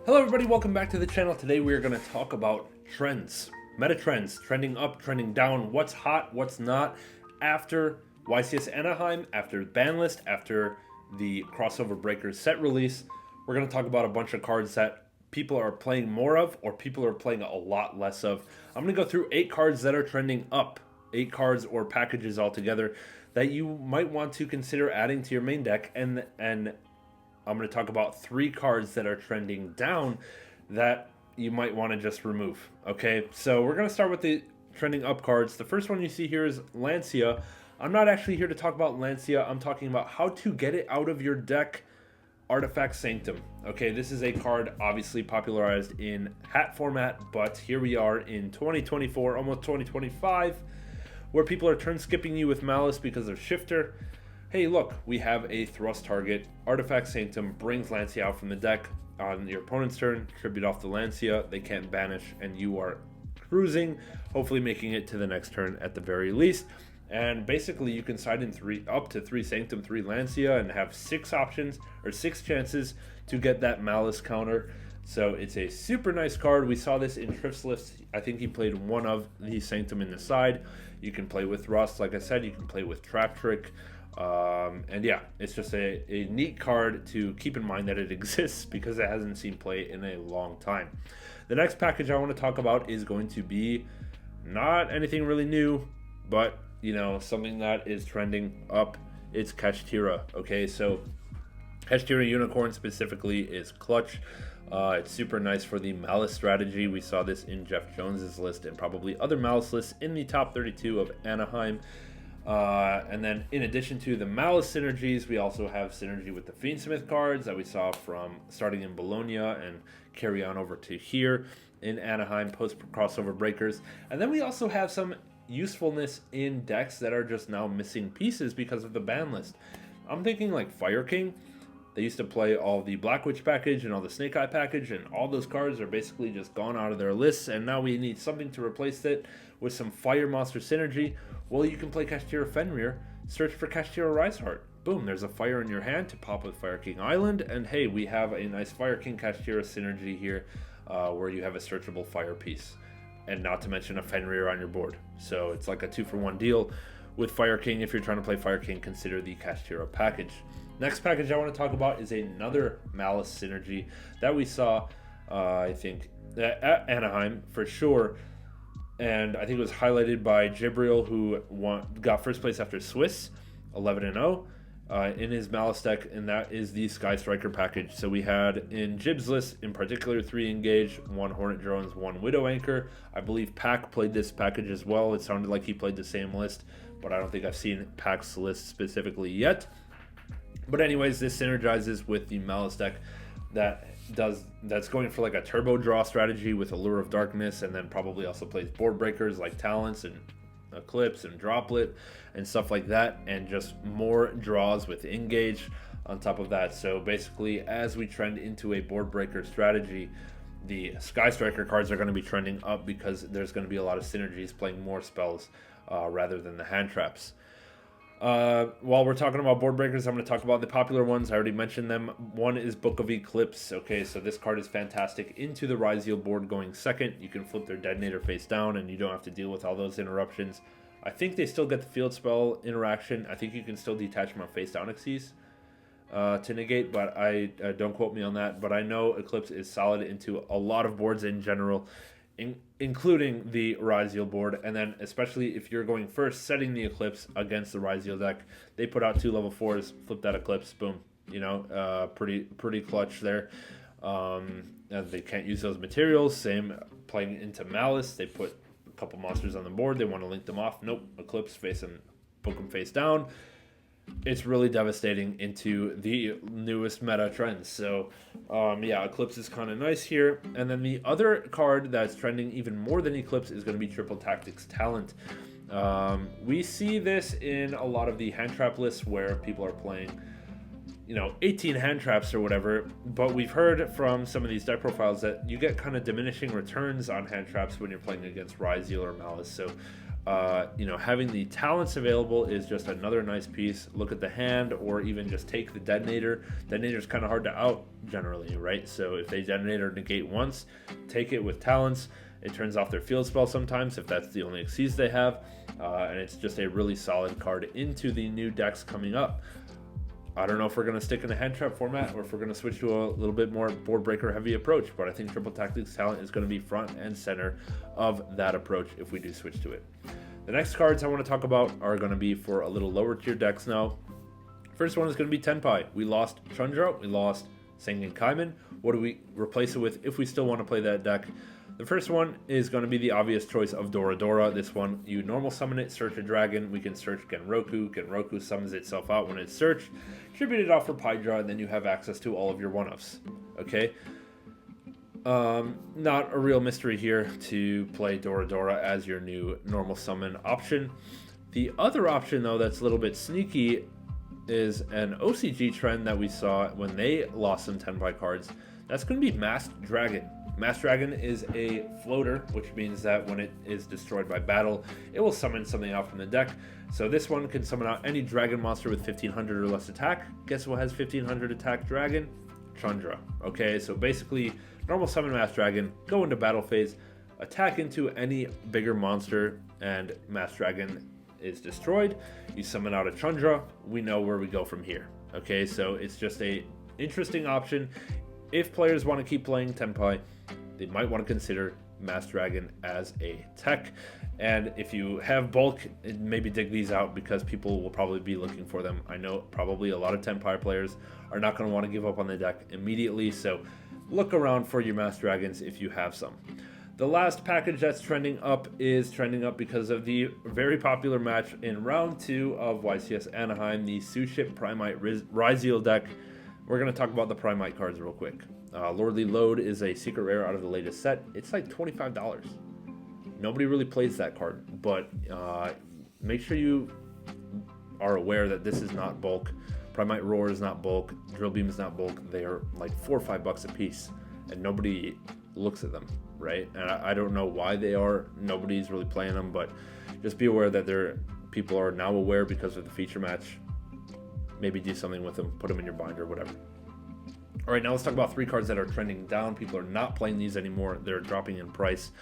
Hello everybody, welcome back to the channel. Today we are going to talk about trends, meta trends, trending up, trending down, what's hot, what's not, after YCS Anaheim, after ban list, after the crossover breakers set release. We're going to talk about a bunch of cards that people are playing more of or people are playing a lot less of. I'm going to go through 8 cards that are trending up, 8 cards or packages altogether that you might want to consider adding to your main deck, and I'm going to talk about 3 cards that are trending down that you might want to just remove. Okay, so we're going to start with the trending up cards. The first one you see here is Lancia. I'm not actually here to talk about Lancia. I'm talking about how to get it out of your deck, Artifact Sanctum. Okay, this is a card obviously popularized in hat format, but here we are in 2024, almost 2025, where people are turn skipping you with Malice because of Shifter. Hey, look, we have a thrust target. Artifact Sanctum brings Lancia out from the deck on your opponent's turn, tribute off the Lancia, they can't banish, and you are cruising, hopefully making it to the next turn at the very least. And basically you can side in up to 3 Sanctum, 3 Lancia, and have 6 options, or 6 chances to get that Malice counter. So it's a super nice card. We saw this in Trift's list. I think he played one of the Sanctum in the side. You can play with Rust, like I said, you can play with Trap Trick. And yeah, it's just a neat card to keep in mind that it exists because it hasn't seen play in a long time. The next package I want to talk about is going to be not anything really new, but you know, something that is trending up. It's Kashtira. Okay, so Kashtira Unicorn specifically is clutch. It's super nice for the Malice strategy. We saw this in Jeff Jones's list and probably other Malice lists in the top 32 of Anaheim. And then in addition to the Malice synergies, we also have synergy with the Fiendsmith cards that we saw from starting in Bologna and carry on over to here in Anaheim post crossover breakers. And then we also have some usefulness in decks that are just now missing pieces because of the ban list. I'm thinking like Fire King. They used to play all the Black Witch package and all the Snake Eye package, and all those cards are basically just gone out of their lists, and now we need something to replace it with some Fire Monster synergy. Well, you can play Kashtira Fenrir, search for Kashtira Riseheart. Boom, there's a fire in your hand to pop with Fire King Island, and hey, we have a nice Fire King Kashtira synergy here where you have a searchable fire piece, and not to mention a Fenrir on your board. So it's like a 2-for-1 deal with Fire King. If you're trying to play Fire King, consider the Kashtira package. Next package I want to talk about is another Malice synergy that we saw, I think, at Anaheim for sure. And I think it was highlighted by Jibril, who got first place after Swiss, 11-0, in his Malice deck, and that is the Sky Striker package. So we had in Jib's list, in particular, 3 Engage, 1 Hornet Drones, 1 Widow Anchor. I believe Pack played this package as well. It sounded like he played the same list, but I don't think I've seen Pack's list specifically yet. But anyways, this synergizes with the Malice deck that's going for like a turbo draw strategy with Allure of Darkness, and then probably also plays board breakers like Talents and Eclipse and Droplet and stuff like that, and just more draws with Engage on top of that. So basically, as we trend into a board breaker strategy, the Sky Striker cards are going to be trending up because there's going to be a lot of synergies playing more spells rather than the hand traps. While we're talking about board breakers, I'm going to talk about the popular ones. I already mentioned them. One is Book of Eclipse. Okay, so this card is fantastic into the Ryzeal board going second. You can flip their Detonator face down, and you don't have to deal with all those interruptions. I think they still get the field spell interaction. I think you can still detach from face down Xyz to negate, but I don't quote me on that. But I know Eclipse is solid into a lot of boards in general, including the Ryzeal board. And then especially if you're going first, setting the Eclipse against the Ryzeal deck, they put out 2 level 4s, flip that Eclipse, boom, you know, pretty clutch there. They can't use those materials. Same playing into Malice, they put a couple monsters on the board, they want to link them off, nope, Eclipse face them, book them face down. It's really devastating into the newest meta trends. So yeah, Eclipse is kind of nice here. And then the other card that's trending even more than Eclipse is going to be Triple Tactics Talent. We see this in a lot of the hand trap lists where people are playing, you know, 18 hand traps or whatever, but we've heard from some of these deck profiles that you get kind of diminishing returns on hand traps when you're playing against Ryzeal or Malice. So You know, having the talents available is just another nice piece. Look at the hand, or even just take the detonator. Detonator is kind of hard to out generally, right? So if they detonate or negate once, take it with talents. It turns off their field spell sometimes if that's the only Xyz they have, and it's just a really solid card into the new decks coming up. I don't know if we're going to stick in a hand trap format or if we're going to switch to a little bit more board breaker heavy approach, but I think Triple Tactics Talent is going to be front and center of that approach if we do switch to it. The next cards I want to talk about are going to be for a little lower tier decks now. First one is going to be Tenpai. We lost Chundra, we lost Sengen Kaiman. What do we replace it with if we still want to play that deck? The first one is going to be the obvious choice of Dora. This one, you normal summon it, search a dragon. We can search Genroku. Genroku summons itself out when it's searched. Tribute it off for Pydra, and then you have access to all of your one-offs. Okay? Not a real mystery here to play Dora as your new normal summon option. The other option, though, that's a little bit sneaky is an OCG trend that we saw when they lost some Tenpai cards. That's going to be Masked Dragon. Masked Dragon is a floater, which means that when it is destroyed by battle, it will summon something out from the deck. So this one can summon out any dragon monster with 1500 or less attack. Guess what has 1500 attack dragon? Chundra. Okay, so basically, normal summon Masked Dragon, go into battle phase, attack into any bigger monster, and Masked Dragon is destroyed. You summon out a Chundra, we know where we go from here. Okay, so it's just a interesting option. If players want to keep playing Tenpai, they might want to consider Masked Dragon as a tech. And if you have bulk, maybe dig these out because people will probably be looking for them. I know probably a lot of Tenpai players are not going to want to give up on the deck immediately, so look around for your Masked Dragons if you have some. The last package that's trending up is trending up because of the very popular match in round 2 of YCS Anaheim, the Suship Primite Ryzeal deck. We're going to talk about the Primite cards real quick. Lordly Load is a secret rare out of the latest set. It's like $25. Nobody really plays that card, but make sure you are aware that this is not bulk. Primite Roar is not bulk. Drill Beam is not bulk. They are like $4 or $5 a piece, and nobody looks at them, right? And I don't know why they are. Nobody's really playing them, but just be aware that people are now aware because of the feature match. Maybe do something with them, put them in your binder, whatever. All right, now let's talk about 3 cards that are trending down. People are not playing these anymore. They're dropping in price.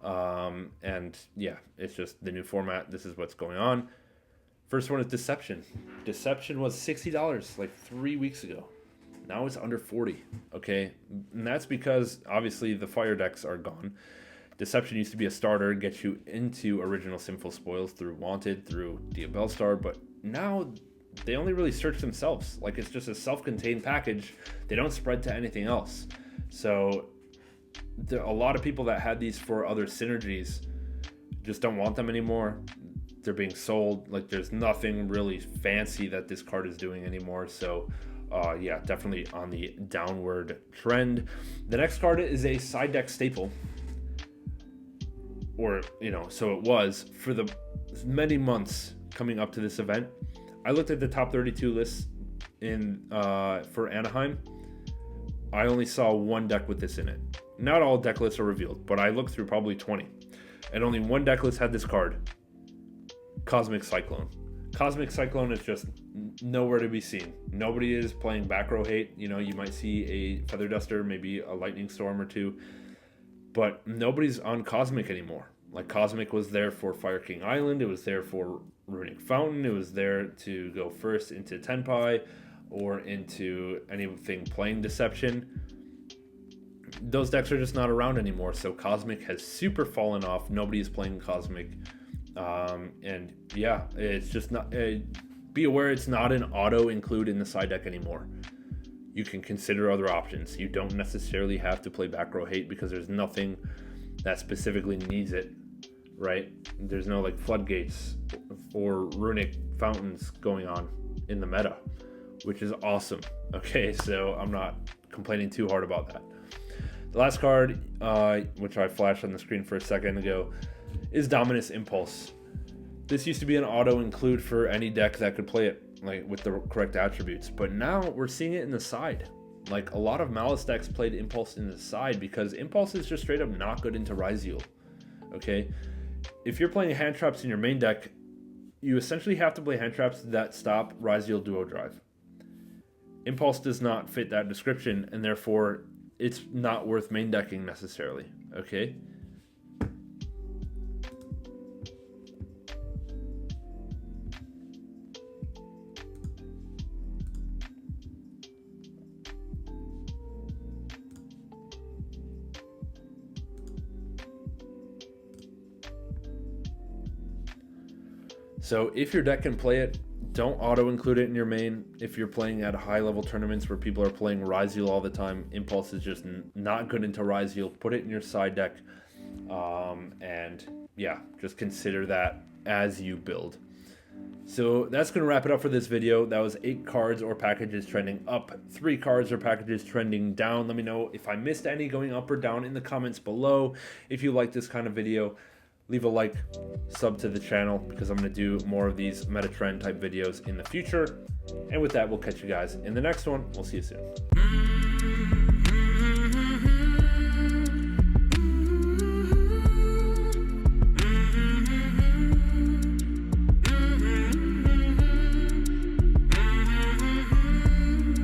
And yeah, it's just the new format. This is what's going on. First one is Deception. Deception was $60 like 3 weeks ago. Now it's under 40. Okay, and that's because obviously the fire decks are gone. Deception used to be a starter, get you into original Sinful spoils through Wanted, through Diabellstar, but now they only really search themselves. Like, it's just a self-contained package. They don't spread to anything else. So a lot of people that had these for other synergies just don't want them anymore. They're being sold. Like, there's nothing really fancy that this card is doing anymore. So yeah, definitely on the downward trend. The next card is a side deck staple. Or, you know, so it was for the many months coming up to this event. I looked at the top 32 lists for Anaheim. I only saw one deck with this in it. Not all deck lists are revealed, but I looked through probably 20. And only one deck list had this card. Cosmic Cyclone. Cosmic Cyclone is just nowhere to be seen. Nobody is playing back row hate. You know, you might see a Feather Duster, maybe a Lightning Storm or two. But nobody's on Cosmic anymore. Like, Cosmic was there for Fire King Island. It was there for Runic Fountain. It was there to go first into Tenpai or into anything playing Deception. Those decks are just not around anymore. So Cosmic has super fallen off. Nobody's playing Cosmic. And yeah, it's just not... be aware it's not an auto include in the side deck anymore. You can consider other options. You don't necessarily have to play back row hate because there's nothing that specifically needs it, right? There's no like floodgates or runic fountains going on in the meta, which is awesome. Okay, so I'm not complaining too hard about that. The last card, which I flashed on the screen for a second ago, is Dominus Impulse. This used to be an auto include for any deck that could play it, like with the correct attributes, but now we're seeing it in the side. Like, a lot of Malice decks played Impulse in the side because Impulse is just straight up not good into Ryzeal. Okay, if you're playing hand traps in your main deck, you essentially have to play hand traps that stop Ryzeal Duo Drive. Impulse does not fit that description, and therefore it's not worth main decking necessarily, okay? So if your deck can play it, don't auto-include it in your main. If you're playing at high-level tournaments where people are playing Ryzeal all the time, Impulse is just not good into Ryzeal. Put it in your side deck, and yeah, just consider that as you build. So that's going to wrap it up for this video. That was 8 cards or packages trending up, 3 cards or packages trending down. Let me know if I missed any going up or down in the comments below. If you like this kind of video, leave a like, sub to the channel, because I'm going to do more of these meta trend type videos in the future. And with that, we'll catch you guys in the next one. We'll see you soon.